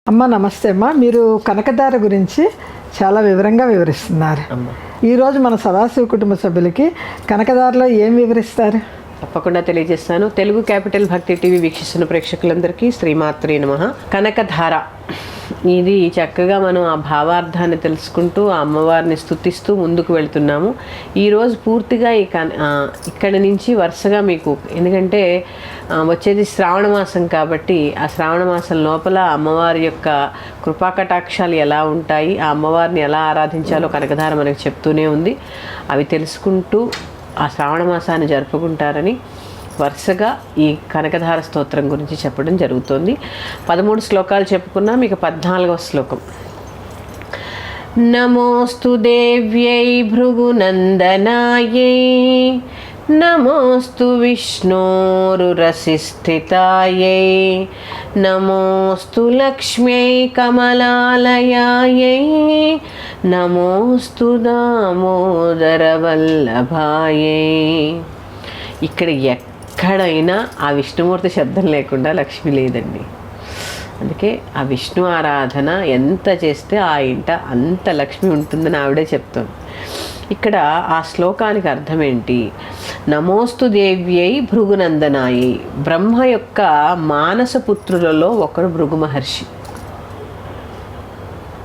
అమ్మ నమస్తే అమ్మ. మీరు కనకధార గురించి చాలా వివరంగా వివరిస్తున్నారు. ఈరోజు మన సదాశివ కుటుంబ సభ్యులకి కనకధారలో ఏం వివరిస్తారు? తప్పకుండా తెలియజేస్తాను. తెలుగు క్యాపిటల్ భక్తి టీవీ వీక్షిస్తున్న ప్రేక్షకులందరికీ శ్రీమాత్రే నమః. కనకధార ఇది చక్కగా మనం ఆ భావార్థాన్ని తెలుసుకుంటూ ఆ అమ్మవారిని స్తుతిస్తూ ముందుకు వెళ్తున్నాము. ఈరోజు పూర్తిగా ఇక్కడి నుంచి వరుసగా మీకు, ఎందుకంటే వచ్చేది శ్రావణ మాసం కాబట్టి ఆ శ్రావణ మాసం లోపల అమ్మవారి యొక్క కృపాకటాక్షాలు ఎలా ఉంటాయి, ఆ అమ్మవారిని ఎలా ఆరాధించాలో కనకధార మనకు చెప్తూనే ఉంది. అవి తెలుసుకుంటూ ఆ శ్రావణ మాసాన్ని జరుపుకుంటారని వరుసగా ఈ కనకధార స్తోత్రం గురించి చెప్పడం జరుగుతుంది. 13 శ్లోకాలు చెప్పుకున్నా, మీకు 14వ శ్లోకం. నమోస్తు దేవ్యై భృగునందనాయై నమోస్తు విష్ణోరురసిస్థితాయై నమోస్తు లక్ష్మ్యై కమలాలయాయై నమోస్తు దామోదరవల్లభాయై. ఇక్కడ ఎక్కడైనా ఆ విష్ణుమూర్తి శబ్దం లేకుండా లక్ష్మి లేదండి. అందుకే ఆ విష్ణు ఆరాధన ఎంత చేస్తే ఆ ఇంట అంత లక్ష్మి ఉంటుందని ఆవిడే చెప్తుంది. ఇక్కడ ఆ శ్లోకానికి అర్థం ఏంటి? నమోస్తు దేవ్యై భృగునందనాయి. బ్రహ్మ యొక్క మానసపుత్రులలో ఒకరు భృగు మహర్షి.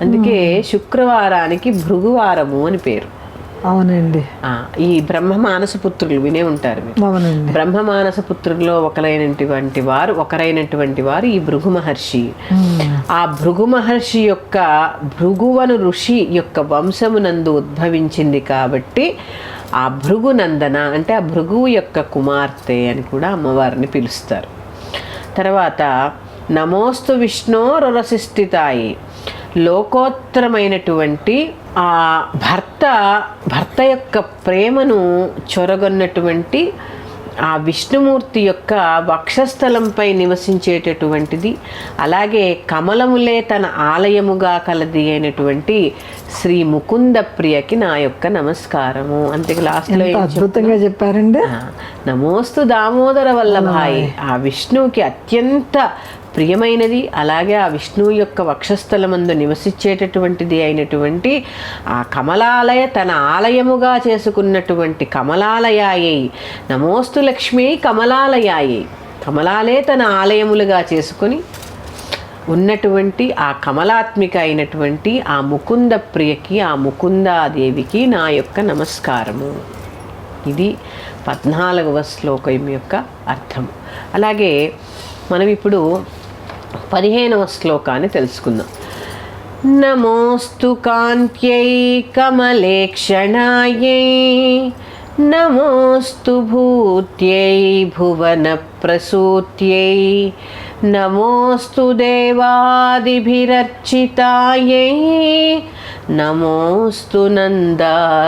అందుకే శుక్రవారానికి భృగువారము అని పేరు. అవునండి. ఈ బ్రహ్మ మానసపుత్రులు వినే ఉంటారు మీరు. అవునండి. బ్రహ్మ మానసపుత్రుల్లో ఒకరైనటువంటి వారు ఈ భృగు మహర్షి. ఆ భృగు మహర్షి యొక్క భృగువను ఋషి యొక్క వంశమునందు ఉద్భవించింది కాబట్టి ఆ భృగునందన అంటే ఆ భృగువు యొక్క కుమార్తె అని కూడా అమ్మవారిని పిలుస్తారు. తర్వాత నమోస్తు విష్ణోరురసిస్థితాయి. లోకోత్తరమైనటువంటి ఆ భర్త యొక్క ప్రేమను చొరగొన్నటువంటి ఆ విష్ణుమూర్తి యొక్క వక్షస్థలంపై నివసించేటటువంటిది, అలాగే కమలములే తన ఆలయముగా కలది అయినటువంటి శ్రీ ముకుంద ప్రియకి నా యొక్క నమస్కారము. అంతే. లాస్ట్లో అద్భుతంగా చెప్పారండి. నమోస్తు దామోదర వల్లభాయి. ఆ విష్ణువుకి అత్యంత ప్రియమైనది, అలాగే ఆ విష్ణువు యొక్క వక్షస్థలమందు నివసించేటటువంటిది అయినటువంటి ఆ కమలాలయ తన ఆలయముగా చేసుకున్నటువంటి కమలాలయాయై. నమోస్తు లక్ష్మీ కమలాలయాయై. కమలాలే తన ఆలయములుగా చేసుకొని ఉన్నటువంటి ఆ కమలాత్మిక అయినటువంటి ఆ ముకుంద ప్రియకి, ఆ ముకుందాదేవికి నా యొక్క నమస్కారము. ఇది 14వ శ్లోకం యొక్క అర్థం. అలాగే మనం ఇప్పుడు 15వ శ్లోకాన్ని తెలుసుకుందాం. నమోస్తు కాంత్యై కమలేక్షణాయై నమోస్తు భూత్యై భువన ప్రసూత్యై నమోస్తు దేవాదిభిరర్చితాయై నమోస్తు నందాత్మజవల్లభాయై.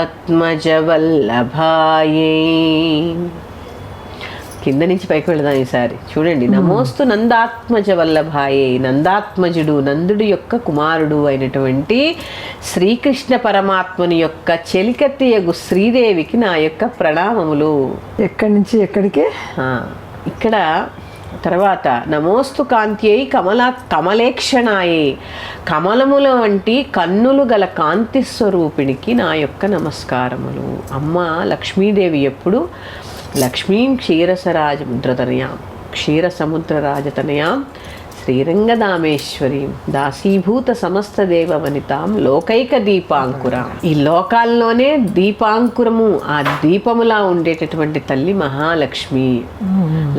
కింద నుంచి పైకి వెళదాం ఈసారి. చూడండి. నమోస్తు నందాత్మజ వల్లభాయే. నందాత్మజుడు, నందుడి యొక్క కుమారుడు అయినటువంటి శ్రీకృష్ణ పరమాత్మని యొక్క చెలికత్తెయగు శ్రీదేవికి నా యొక్క ప్రణామములు. ఎక్కడి నుంచి ఎక్కడికి? ఇక్కడ తర్వాత నమోస్తు కాంత్యై కమలేక్షణాయే. కమలముల వంటి కన్నులు గల కాంతి స్వరూపిణికి నా యొక్క నమస్కారములు. అమ్మ లక్ష్మీదేవి ఎప్పుడు లక్ష్మీం క్షీరసరాజముద్రతనయాం క్షీరసముద్రరాజతనయాం శ్రీరంగదామేశ్వరీం దాసీభూత సమస్త దేవవనితాం లోకైక దీపాంకురం. ఈ లోకాల్లోనే దీపాంకురము, ఆ దీపములా ఉండేటటువంటి తల్లి మహాలక్ష్మి.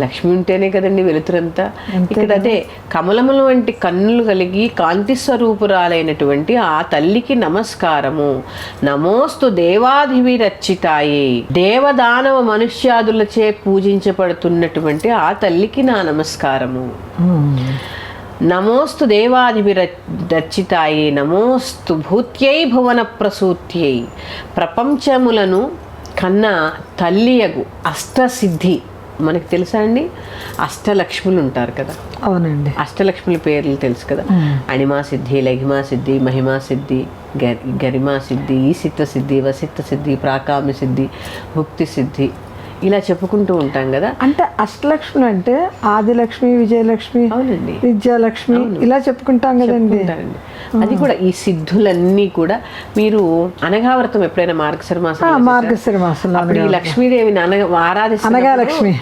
లక్ష్మి ఉంటేనే కదండి వెలుతురంతా. ఇక్కడ అదే కమలముల వంటి కన్నులు కలిగి కాంతి స్వరూపురాలైనటువంటి ఆ తల్లికి నమస్కారము. నమోస్తు దేవాధివిరర్చితాయే. దేవదానవ మనుష్యాదులచే పూజించబడుతున్నటువంటి ఆ తల్లికి నా నమస్కారము. నమోస్తు దేవాదిభిరర్చితాయే నమోస్తు భూత్యై భువన ప్రసూత్యై. ప్రపంచములను కన్న తల్లియగు అష్టసిద్ధి. మనకు తెలుసా అండి, అష్టలక్ష్ములు ఉంటారు కదా. అవునండి. అష్టలక్ష్ముల పేర్లు తెలుసు కదా. అణిమా సిద్ధి, లఘిమా సిద్ధి, మహిమా సిద్ధి, గరిమా సిద్ధి, ఈసిత్త సిద్ధి, వసిత్త సిద్ధి, ప్రాకామ్య సిద్ధి, భుక్తి సిద్ధి. ఇలా చెప్పుకుంటూ ఉంటాం కదా. అంటే అష్టలక్ష్మి అంటే ఆదిలక్ష్మి, విజయలక్ష్మి, అవునండి, విద్యాలక్ష్మి ఇలా చెప్పుకుంటాం కదండి. చెప్పుకుంటారండి. అది కూడా ఈ సిద్ధులన్నీ కూడా మీరు అనగావ్రతం ఎప్పుడైనా మార్గశిర మాసం మార్గశిర మాసంలో అప్పుడు ఈ లక్ష్మీదేవిని ఆరాధిస్తున్నప్పుడు లక్ష్మి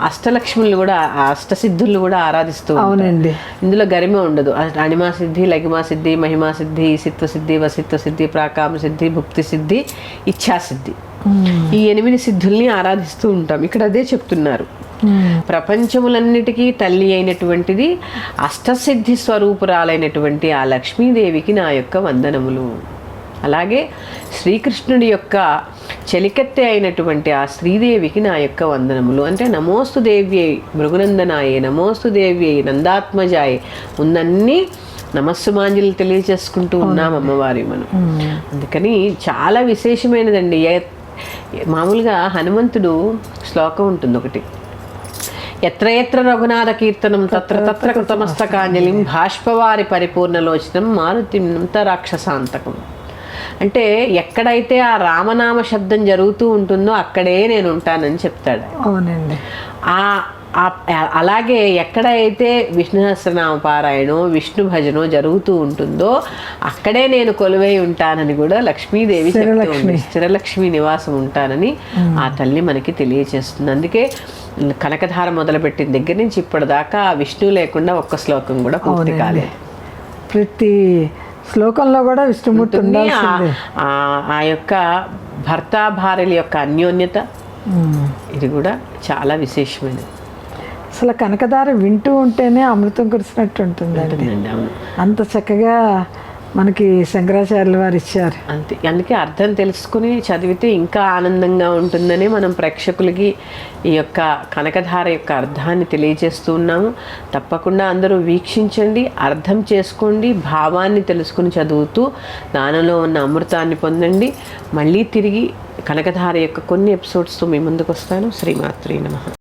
అష్టలక్ష్ములు కూడా అష్టసిద్ధులు కూడా ఆరాధిస్తూ ఉంటారు. అవునండి. ఇందులో గరిమ ఉండదు. అణిమా సిద్ధి, లఘిమా సిద్ధి, మహిమా సిద్ధి, సిత్వ సిద్ధి, వసిత్వ సిద్ధి, ప్రాకామ సిద్ధి, భుక్తి సిద్ధి, ఇచ్ఛాసిద్ధి, ఈ 8 సిద్ధుల్ని ఆరాధిస్తూ ఉంటాం. ఇక్కడ అదే చెప్తున్నారు. ప్రపంచములన్నిటికీ తల్లి అయినటువంటిది అష్టసిద్ధి స్వరూపురాలైనటువంటి ఆ లక్ష్మీదేవికి నా యొక్క వందనములు. అలాగే శ్రీకృష్ణుడి యొక్క చెలికత్తె అయినటువంటి ఆ శ్రీదేవికి నా యొక్క వందనములు. అంటే నమోస్తు దేవ్యై భృగునందనాయే, నమోస్తు దేవ్యై నందాత్మజాయే, ఉన్నన్ని నమస్సుమాంజలి తెలియచేసుకుంటూ ఉన్నాం అమ్మవారి మనం. అందుకని చాలా విశేషమైనదండి. మామూలుగా హనుమంతుడు శ్లోకం ఉంటుంది ఒకటి, ఎత్ర ఎత్ర రఘునాథ కీర్తనం తత్ర తత్ర కృతమస్తకాంజలిం బాష్పవారి పరిపూర్ణలోచనం మారుతింత రాక్షసాంతకం. అంటే ఎక్కడైతే ఆ రామనామ శబ్దం జరుగుతూ ఉంటుందో అక్కడే నేను ఉంటానని చెప్తాడు. అవునండి. అలాగే ఎక్కడైతే విష్ణు సహస్రనామ పారాయణో విష్ణు భజనో జరుగుతూ ఉంటుందో అక్కడే నేను కొలువై ఉంటానని కూడా లక్ష్మీదేవి చెప్తుంది. స్థిరలక్ష్మి నివాసం ఉంటానని ఆ తల్లి మనకి తెలియచేస్తుంది. అందుకే కనకధార మొదలుపెట్టిన దగ్గర నుంచి ఇప్పటిదాకా విష్ణు లేకుండా ఒక్క శ్లోకం కూడా పూర్తి కాలేదు. ప్రతి శ్లోకంలో కూడా విష్ణుమూర్తి ఉండాల్సిందే. ఆ యొక్క భర్త భార్యల యొక్క అన్యోన్యత ఇది కూడా చాలా విశేషమైనది. అసలు కనకధార వింటూ ఉంటేనే అమృతం కురిసినట్టు ఉంటుందండి. అంత చక్కగా మనకి శంకరాచార్యుల వారు ఇచ్చారు. అంతే. అందుకే అర్థం తెలుసుకుని చదివితే ఇంకా ఆనందంగా ఉంటుందని మనం ప్రేక్షకులకి ఈ యొక్క కనకధార యొక్క అర్థాన్ని తెలియజేస్తూ ఉన్నాము. తప్పకుండా అందరూ వీక్షించండి, అర్థం చేసుకోండి, భావాన్ని తెలుసుకుని చదువుతూ దానిలో ఉన్న అమృతాన్ని పొందండి. మళ్ళీ తిరిగి కనకధార యొక్క కొన్ని ఎపిసోడ్స్తో మీ ముందుకు వస్తాను. శ్రీమాత్రే నమః.